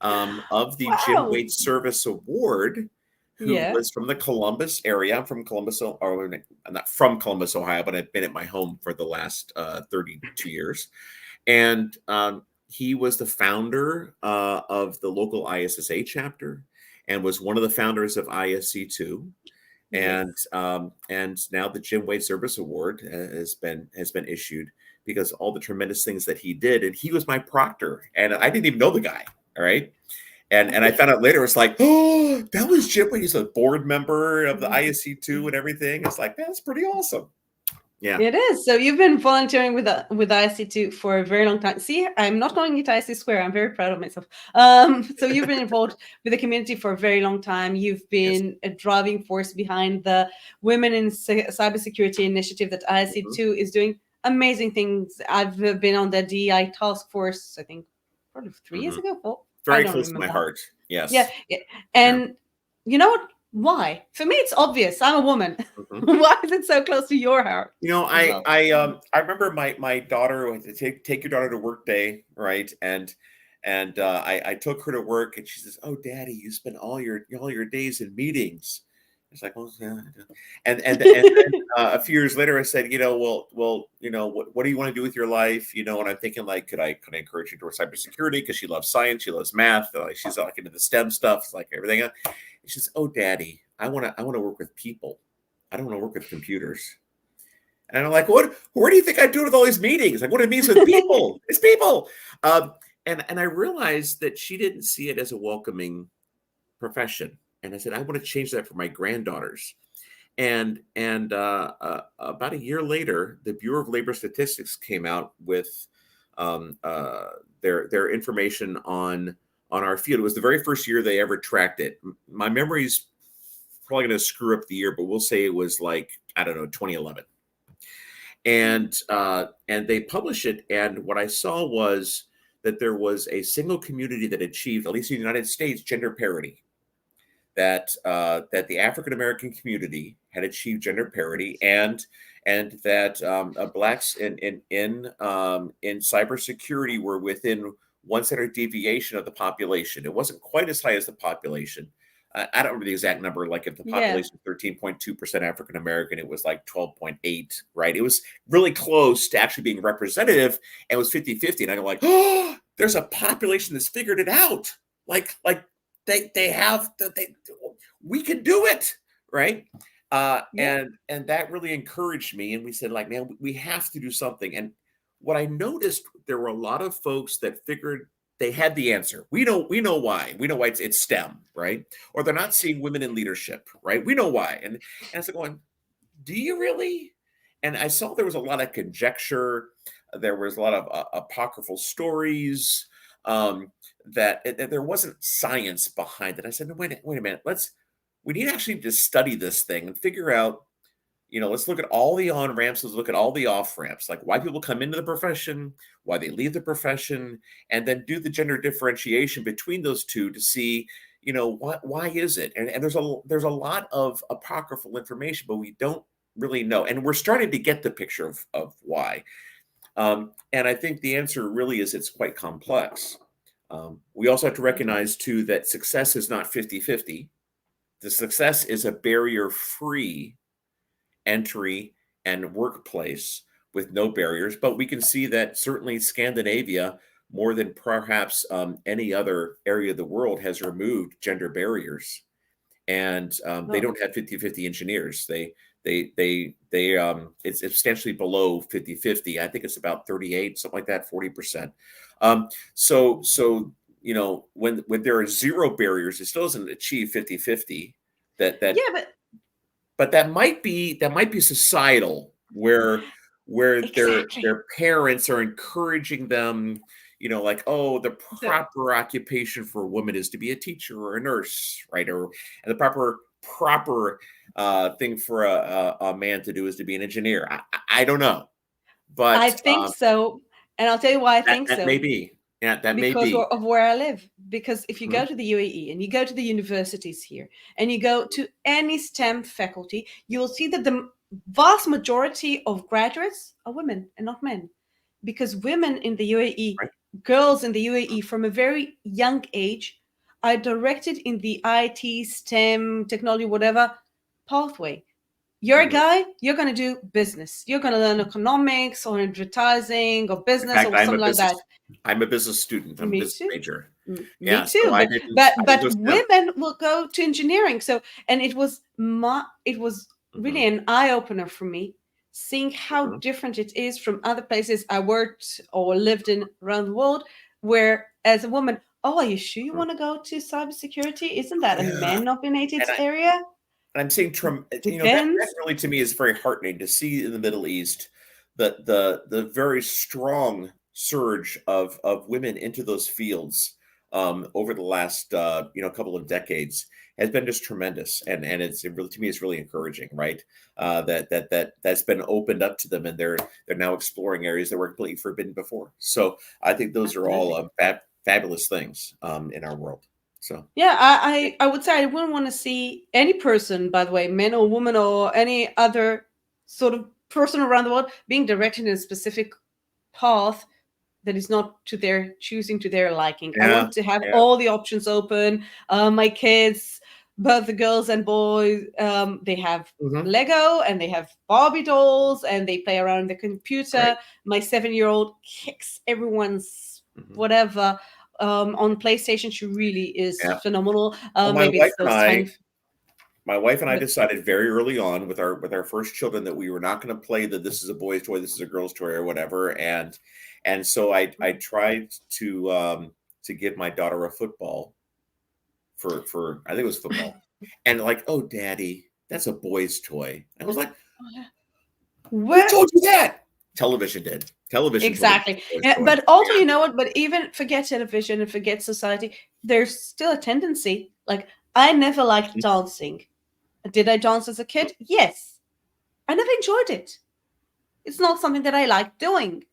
of the Jim Wade Service Award, who was from the Columbus area. I'm from Columbus, or I'm not from Columbus, Ohio, but I've been at my home for the last 32 years. And he was the founder of the local ISSA chapter, and was one of the founders of ISC2. And now the Jim Wade Service Award has been issued because all the tremendous things that he did. And he was my proctor, and I didn't even know the guy. All right. And I found out later, it's like, oh, that was Jim Wade. He's a board member of the ISC2 and everything. It's like, that's pretty awesome. Yeah, it is. So you've been volunteering with ISC2 for a very long time. See, I'm not calling it ISC Square. I'm very proud of myself. So you've been involved with the community for a very long time. You've been a driving force behind the Women in Cybersecurity initiative that ISC2 is doing amazing things. I've been on the DEI task force, I think, probably 3 years ago. Very close to my heart. Yes. Yeah. And you know what? Why? For me, it's obvious. I'm a woman. Why is it so close to your heart? I remember my daughter, take your daughter to work day, right? And I took her to work, and she says, "Oh, Daddy, you spend all your days in meetings." It's like, well, yeah. And then a few years later, I said, well, what do you want to do with your life? And I'm thinking, like, could I encourage her towards cybersecurity, because she loves science, she loves math, she's like into the STEM stuff, like everything. And she says, "Oh, Daddy, I want to work with people. I don't want to work with computers." And I'm like, what? Where do you think I'm doing with all these meetings? Like, what it means with people? It's people. And I realized that she didn't see it as a welcoming profession. And I said, I want to change that for my granddaughters. And about a year later, the Bureau of Labor Statistics came out with their information on our field. It was the very first year they ever tracked it. My memory's probably going to screw up the year, but we'll say it was like, I don't know, 2011. And they published it. And what I saw was that there was a single community that achieved, at least in the United States, gender parity. That the African American community had achieved gender parity, and that blacks in cybersecurity were within 1 standard deviation of the population. It wasn't quite as high as the population. I don't remember the exact number. Like, if the population was 13.2% African American, it was like 12.8, right? It was really close to actually being representative, and it was 50-50. And I'm like, oh, there's a population that's figured it out. Like. We can do it, right? And that really encouraged me. And we said, like, man, we have to do something. And what I noticed, there were a lot of folks that figured they had the answer. We know why. We know why it's STEM, right? Or they're not seeing women in leadership, right? We know why. And I was going, do you really? And I saw there was a lot of conjecture. There was a lot of apocryphal stories. That there wasn't science behind it. I said, no, wait a minute. We need actually to study this thing and figure out, let's look at all the on-ramps, let's look at all the off-ramps, like why people come into the profession, why they leave the profession, and then do the gender differentiation between those two to see, why is it? And there's a lot of apocryphal information, but we don't really know. And we're starting to get the picture of why. And I think the answer really is it's quite complex. We also have to recognize, too, that success is not 50-50. The success is a barrier-free entry and workplace with no barriers. But we can see that certainly Scandinavia, more than perhaps any other area of the world, has removed gender barriers. And they don't have 50-50 engineers. It's substantially below 50-50. I think it's about 38, something like that, 40%. So when there are zero barriers, it still doesn't achieve 50-50. But that might be societal, where their parents are encouraging them, like, oh, the proper occupation for a woman is to be a teacher or a nurse, right? And the proper thing for a man to do is to be an engineer. I don't know, but I think so, and I'll tell you why I think that so. may be. Yeah, that may because be. of where I live. Because if you go to the UAE and you go to the universities here and you go to any STEM faculty, you will see that the vast majority of graduates are women and not men. Because women in the UAE, Right. girls in the UAE from a very young age are directed in the IT, STEM, technology, whatever pathway. You're a guy, you're going to do business. You're going to learn economics or advertising or business or something like that. I'm a business student. I'm a business major. Me too. So but women will go to engineering. So, and it was really an eye opener for me, seeing how different it is from other places I worked or lived in around the world, where as a woman, oh, are you sure you want to go to cybersecurity? Isn't that a man-dominated area? And I'm saying, that really to me is very heartening to see in the Middle East the very strong surge of women into those fields over the last couple of decades has been just tremendous, and to me it's really encouraging, right? That's been opened up to them, and they're now exploring areas that were completely forbidden before. So I think those are all fabulous things in our world. So yeah, I would say I wouldn't want to see any person, by the way, man or woman or any other sort of person around the world, being directed in a specific path that is not to their choosing, to their liking. I want to have all the options open. My kids, both the girls and boys, they have Lego and they have Barbie dolls and they play around the computer. Right. My 7-year-old kicks everyone's whatever. On PlayStation, she really is phenomenal. Maybe it's those tiny. My wife and I decided very early on with our first children that we were not going to play that this is a boy's toy, this is a girl's toy, or whatever. And so I tried to give my daughter a football for I think it was football, and like, oh, Daddy, that's a boy's toy. I was like, who told you that? Television did. Television. Exactly. But also, you know what? But even forget television and forget society, there's still a tendency. Like, I never liked dancing. Did I dance as a kid? Yes. I never enjoyed it. It's not something that I like doing,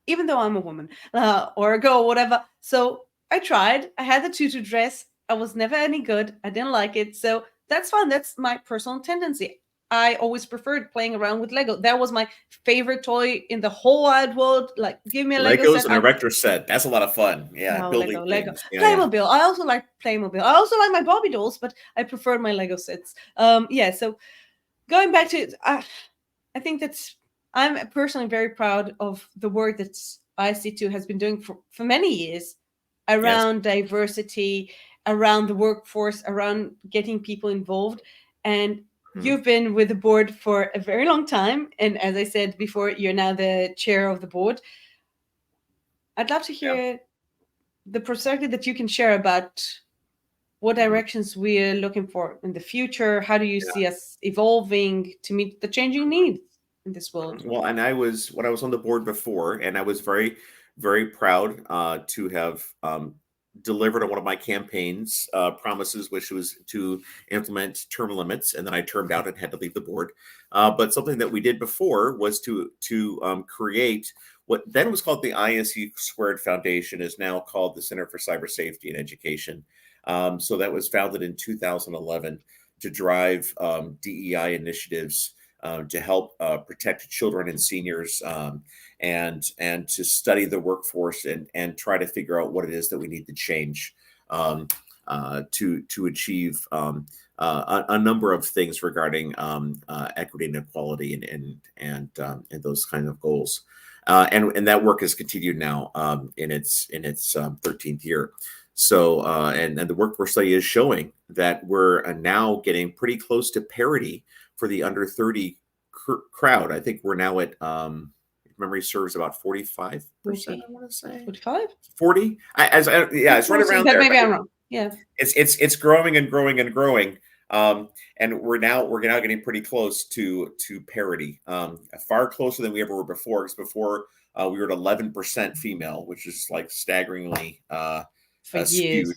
even though I'm a woman or a girl or whatever. So I tried. I had the tutu dress. I was never any good. I didn't like it. So that's fine. That's my personal tendency. I always preferred playing around with Lego. That was my favorite toy in the whole wide world. Like, give me a Lego set. Legos and a Erector set. That's a lot of fun. Yeah, no, building Lego. things. Playmobil. I also like Playmobil. I also like my Barbie dolls, but I preferred my Lego sets. So going back to, I think I'm personally very proud of the work that ISC2 has been doing for many years around diversity, around the workforce, around getting people involved. And you've been with the board for a very long time. And as I said before, you're now the chair of the board. I'd love to hear the perspective that you can share about what directions we're looking for in the future. How do you see us evolving to meet the changing needs in this world? Well, and when I was on the board before, and I was very, very proud to have delivered on one of my campaign's promises, which was to implement term limits, and then I termed out and had to leave the board. But something that we did before was to create what then was called the ISC2 Foundation, is now called the Center for Cyber Safety and Education. So that was founded in 2011 to drive DEI initiatives to help protect children and seniors, and to study the workforce and try to figure out what it is that we need to change to achieve a number of things regarding equity and equality and those kind of goals. And that work has continued now in its 13th year. So and the workforce study is showing that we're now getting pretty close to parity for the under 30 crowd. I think we're now at if memory serves about 45%. I want to say 45, 40. It's right around there. Maybe I'm wrong. Yeah, it's growing and growing and growing. And we're now getting pretty close to parity, far closer than we ever were before. Because before we were at 11% female, which is like staggeringly skewed.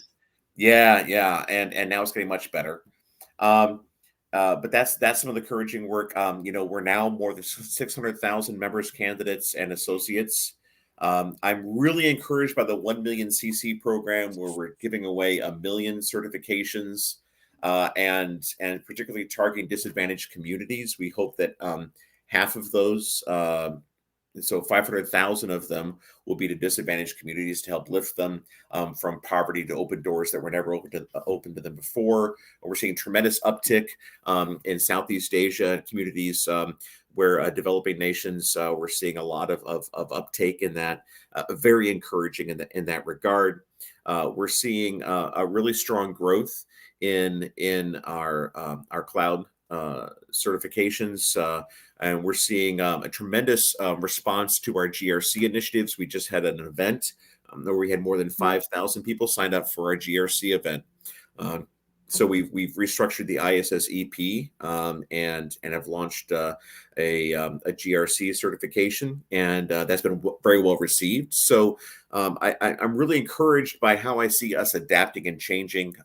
Yeah, and now it's getting much better. but that's some of the encouraging work. We're now more than 600,000 members, candidates, and associates. I'm really encouraged by the 1 million CC program, where we're giving away 1 million certifications, and particularly targeting disadvantaged communities. We hope that half of those, so 500,000 of them, will be to disadvantaged communities to help lift them from poverty to open doors that were never open to them before. We're seeing tremendous uptick in Southeast Asia communities, where developing nations, we're seeing a lot of uptake in that. Very encouraging in that regard. We're seeing a really strong growth in our cloud certifications, and we're seeing a tremendous response to our GRC initiatives. We just had an event where we had more than 5,000 people signed up for our GRC event. So we've restructured the ISSEP and have launched a GRC certification, and that's been very well received. So I'm really encouraged by how I see us adapting and changing.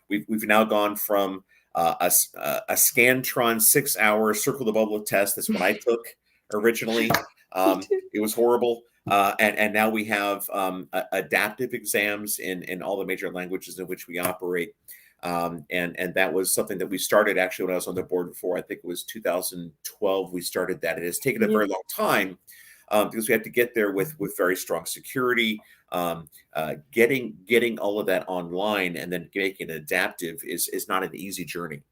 We've now gone from a Scantron 6-hour circle the bubble test. That's what I took originally. It was horrible. And now we have adaptive exams in all the major languages in which we operate. And that was something that we started actually when I was on the board before. I think it was 2012 we started that. It has taken a very long time because we had to get there with very strong security. Getting all of that online and then making it adaptive is not an easy journey.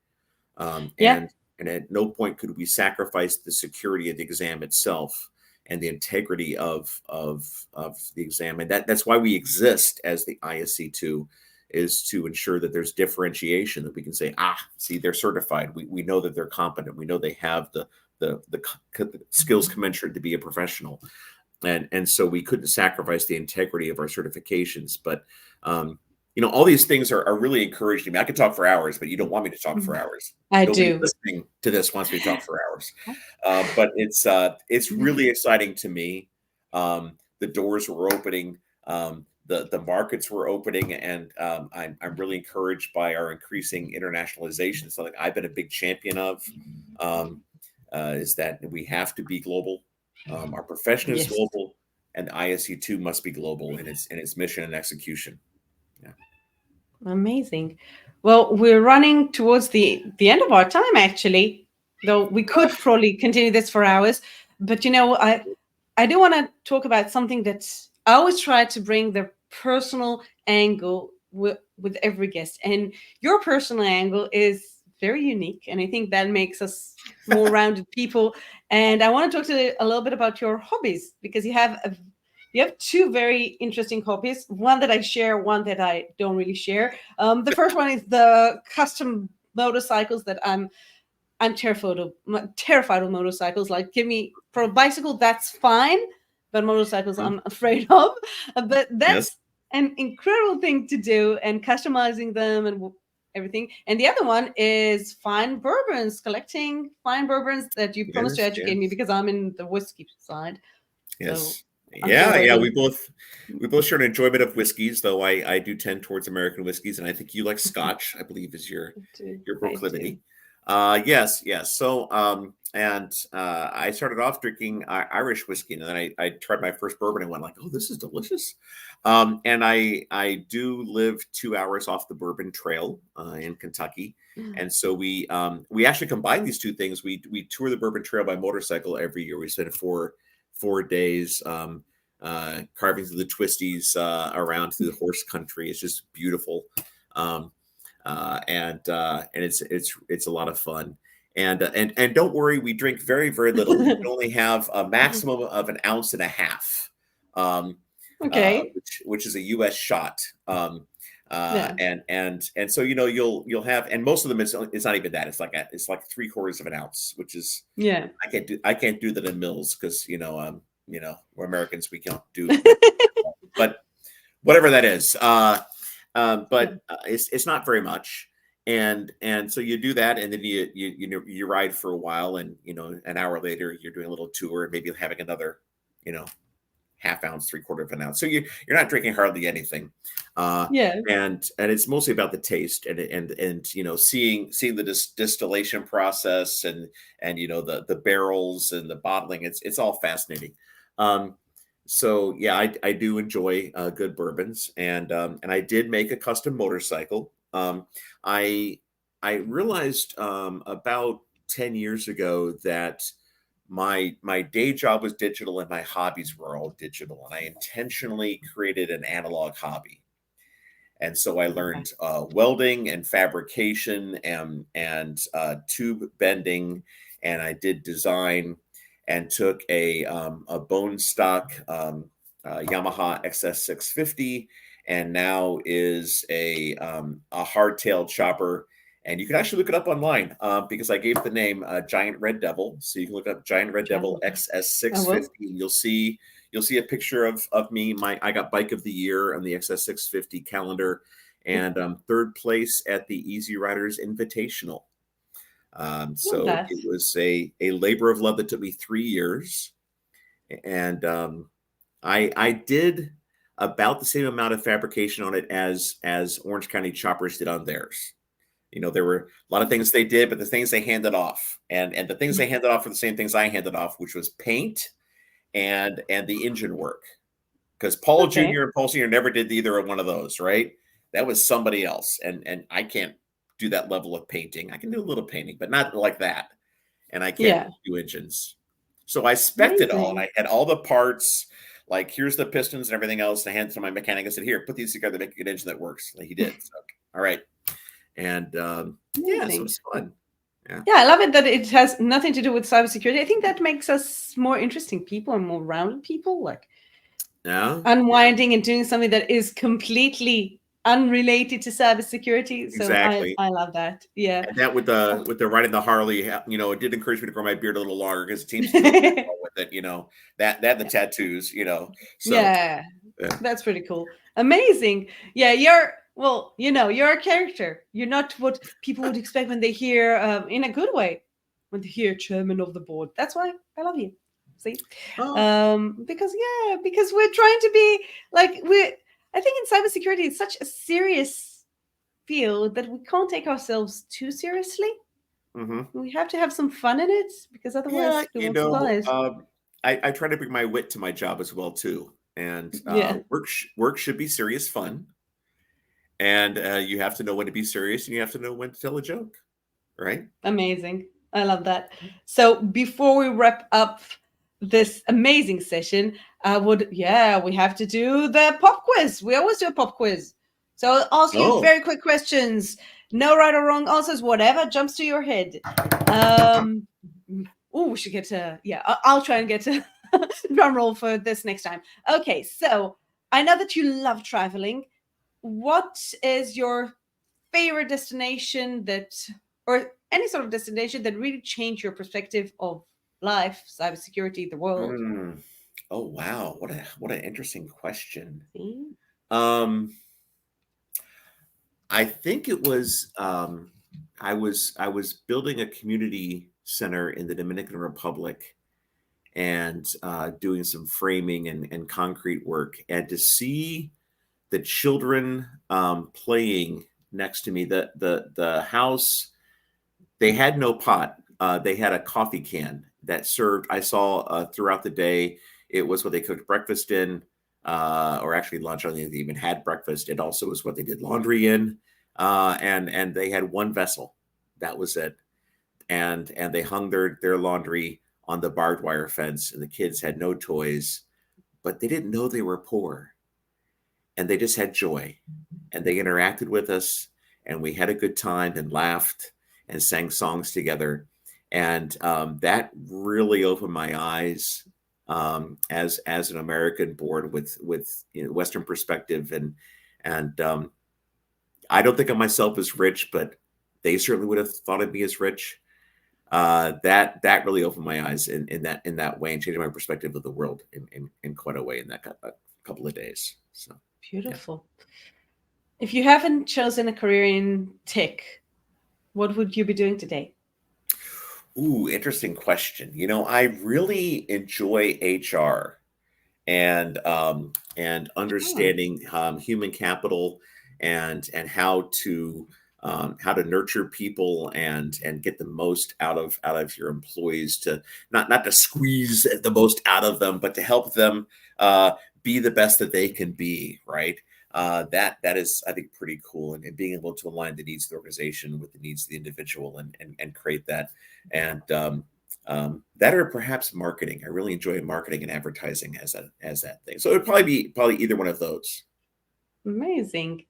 And at no point could we sacrifice the security of the exam itself and the integrity of the exam. And that's why we exist as the ISC2, is to ensure that there's differentiation, that we can say, see, they're certified. We know that they're competent. We know they have the skills commensurate to be a professional. And so we couldn't sacrifice the integrity of our certifications. But, all these things are really encouraging me. I could talk for hours, but you don't want me to talk for hours. Nobody's do. Listening to this wants me to talk for hours. But it's really exciting to me. The doors were opening. The markets were opening, and I'm really encouraged by our increasing internationalization. Something I've been a big champion of is that we have to be global. Our profession is global, and ISC2 must be global in its mission and execution. Yeah. Amazing. Well, we're running towards the end of our time, actually, though we could probably continue this for hours. But I do want to talk about something that I always try to bring the personal angle with every guest, and your personal angle is very unique, and I think that makes us more rounded people. And I want to talk a little bit about your hobbies, because you have two very interesting hobbies. One that I share, one that I don't really share. The first one is the custom motorcycles that I'm terrified of motorcycles. Like, give me, for a bicycle, that's fine, but motorcycles I'm afraid of. But that's an incredible thing to do, and customizing them and everything. And the other one is fine bourbons, collecting fine bourbons that you promised to educate me, because I'm in the whiskey side. Yes. So we both share an enjoyment of whiskeys, though I do tend towards American whiskeys, and I think you like Scotch, I believe, is your proclivity. Yes. So I started off drinking Irish whiskey, and then I tried my first bourbon and went like, oh, this is delicious. And I do live 2 hours off the Bourbon Trail in Kentucky, and so we actually combine these two things. We tour the Bourbon Trail by motorcycle every year. We spend 4 days carving through the twisties around through the horse country. It's just beautiful, and it's a lot of fun. And don't worry, we drink very, very little. We can only have a maximum of 1.5 ounces, which is a U.S. shot. And so you'll have, and most of them it's not even that. It's like 3/4 ounce, which is I can't do that in mils, because we're Americans, we can't do but whatever that is. But it's not very much. And so you do that, and then you ride for a while, and an hour later you're doing a little tour, and maybe having another half ounce, 3/4 of an ounce. So you're not drinking hardly anything. Yeah. And it's mostly about the taste and seeing the distillation process and the barrels and the bottling. It's all fascinating. So yeah, I do enjoy good bourbons, and I did make a custom motorcycle. I realized about 10 years ago that my day job was digital and my hobbies were all digital, and I intentionally created an analog hobby. And so I learned welding and fabrication and tube bending, and I did design, and took a bone stock Yamaha XS650, and now is a hardtail chopper. And you can actually look it up online because I gave the name Giant Red Devil. So you can look up Giant Red Devil XS650, and you'll see a picture of me. I got Bike of the Year on the XS650 calendar, and third place at the Easy Riders Invitational. So it was a labor of love that took me 3 years, and I did about the same amount of fabrication on it as Orange County Choppers did on theirs. There were a lot of things they did, but the things they handed off, and the things they handed off were the same things I handed off, which was paint and the engine work. Because Paul Jr. and Paul Sr. never did either of one of those, right? That was somebody else, and I can't do that level of painting. I can do a little painting, but not like that. And I can't do engines. So I spec'd it all, and I had all the parts. Like, here's the pistons and everything else. I handed it to my mechanic. I said, "Here, put these together, make a good engine that works." And he did. So, all right. And so it's fun. Yeah, I love it that it has nothing to do with cybersecurity. I think that makes us more interesting people and more rounded people, like unwinding and doing something that is completely unrelated to cybersecurity. So exactly. I love that. Yeah. And that with the riding the Harley, it did encourage me to grow my beard a little longer because it seems to go with it, that the tattoos, So yeah, that's pretty cool. Amazing. Yeah, you're a character. You're not what people would expect when they hear, in a good way, when they hear chairman of the board. That's why I love you. See? Because we're trying to be like, I think in cybersecurity, it's such a serious field that we can't take ourselves too seriously. Mm-hmm. We have to have some fun in it, because otherwise we won't survive. I try to bring my wit to my job as well too. And work should be serious fun. And you have to know when to be serious, and you have to know when to tell a joke, right? Amazing. I love that. So before we wrap up this amazing session, we have to do the pop quiz. We always do a pop quiz. So I'll ask you very quick questions. No right or wrong answers, whatever jumps to your head. We should get to, I'll try and get to drum roll for this next time. Okay, so I know that you love traveling. What is your favorite destination or any sort of destination that really changed your perspective of life, cybersecurity, the world? Oh wow, what an interesting question. I think it was I was building a community center in the Dominican Republic, and doing some framing and concrete work, and to see the children playing next to me. The house, they had no pot. They had a coffee can that served. I saw throughout the day, it was what they cooked breakfast in, or actually lunch. I don't think they even had breakfast. It also was what they did laundry in, and they had one vessel. That was it. And they hung their laundry on the barbed wire fence, and the kids had no toys, but they didn't know they were poor. And they just had joy, and they interacted with us, and we had a good time and laughed and sang songs together. And that really opened my eyes as an American born with Western perspective. And I don't think of myself as rich, but they certainly would have thought of me as rich. That really opened my eyes in that way, and changed my perspective of the world in quite a way in that couple of days. So. Beautiful. Yeah. If you haven't chosen a career in tech, what would you be doing today? Ooh, interesting question. I really enjoy HR, and understanding human capital and how to nurture people and get the most out of your employees, to not to squeeze the most out of them, but to help them be the best that they can be, right? That is, I think, pretty cool, and being able to align the needs of the organization with the needs of the individual and create that. And that, or perhaps marketing. I really enjoy marketing and advertising as that thing. So it would probably be either one of those. Amazing.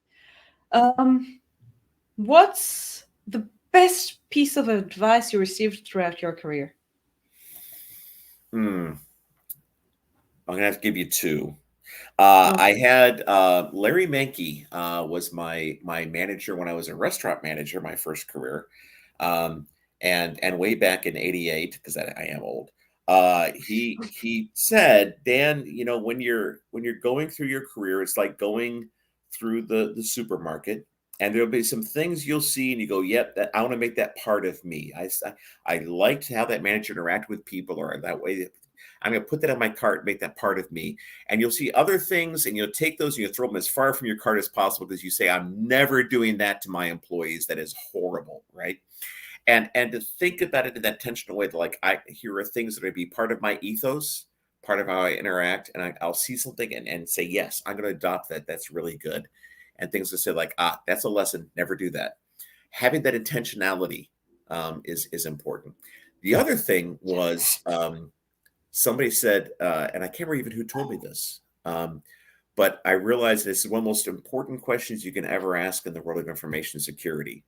What's the best piece of advice you received throughout your career? I'm gonna have to give you two. I had Larry Menke was my manager when I was a restaurant manager, my first career, and way back in '88, because I am old. He said, Dan, when you're going through your career, it's like going through the supermarket, and there'll be some things you'll see and you go, yep, I want to make that part of me. I liked how that manager interact with people, or that way I'm going to put that on my cart, make that part of me. And you'll see other things, and you'll take those and you'll throw them as far from your cart as possible, because you say, I'm never doing that to my employees. That is horrible, right? And to think about it in that intentional way, that here are things that are going to be part of my ethos, part of how I interact, and I'll see something and say, yes, I'm going to adopt that. That's really good. And things to say that's a lesson. Never do that. Having that intentionality is important. The other thing was somebody said, and I can't remember even who told me this, but I realized this is one of the most important questions you can ever ask in the world of information security.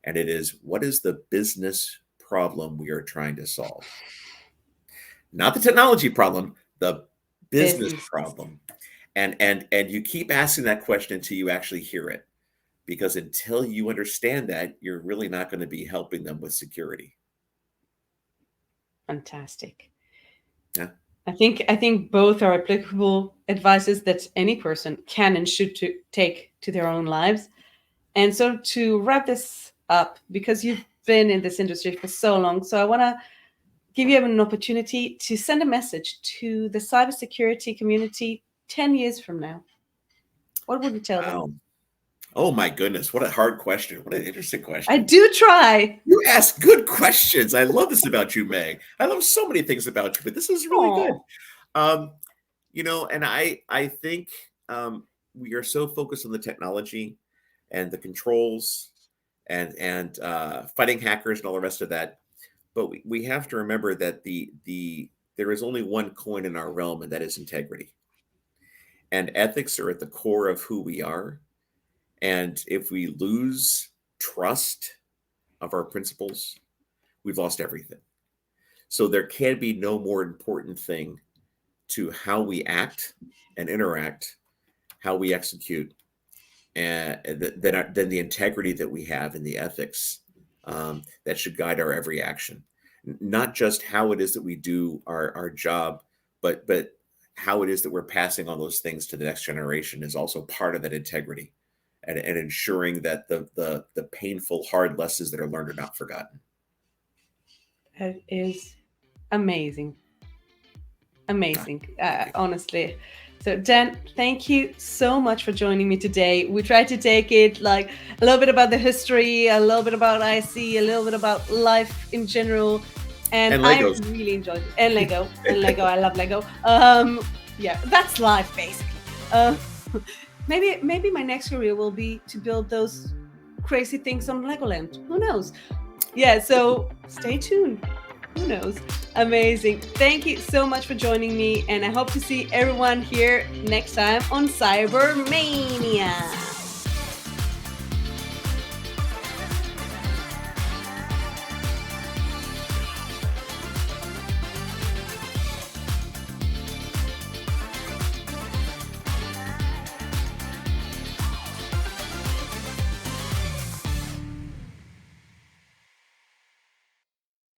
And it is, what is the business problem we are trying to solve? Not the technology problem, the business problem. And you keep asking that question until you actually hear it, because until you understand that, you're really not going to be helping them with security. Fantastic. Yeah. I think both are applicable advices that any person can and should take to their own lives. And so to wrap this up, because you've been in this industry for so long, so I want to give you an opportunity to send a message to the cybersecurity community 10 years from now. What would you tell them? Oh my goodness, what a hard question. What an interesting question. I do try. You ask good questions. I love this about you, Meg. I love so many things about you, but this is really good. And I think we are so focused on the technology and the controls and fighting hackers and all the rest of that. But we have to remember that there is only one coin in our realm, and that is integrity. And ethics are at the core of who we are. And if we lose trust of our principles, we've lost everything. So there can be no more important thing to how we act and interact, how we execute, than the integrity that we have in the ethics that should guide our every action. Not just how it is that we do our job, but how it is that we're passing on those things to the next generation is also part of that integrity, and ensuring that the painful, hard lessons that are learned are not forgotten. That is amazing. Amazing, honestly. So Dan, thank you so much for joining me today. We tried to take it like a little bit about the history, a little bit about ISC, a little bit about life in general. And I really enjoyed it. And Lego. I love Lego. Yeah, that's life basically. Maybe my next career will be to build those crazy things on Legoland. Who knows? Yeah, so stay tuned. Who knows? Amazing. Thank you so much for joining me, and I hope to see everyone here next time on CyberMAYnia.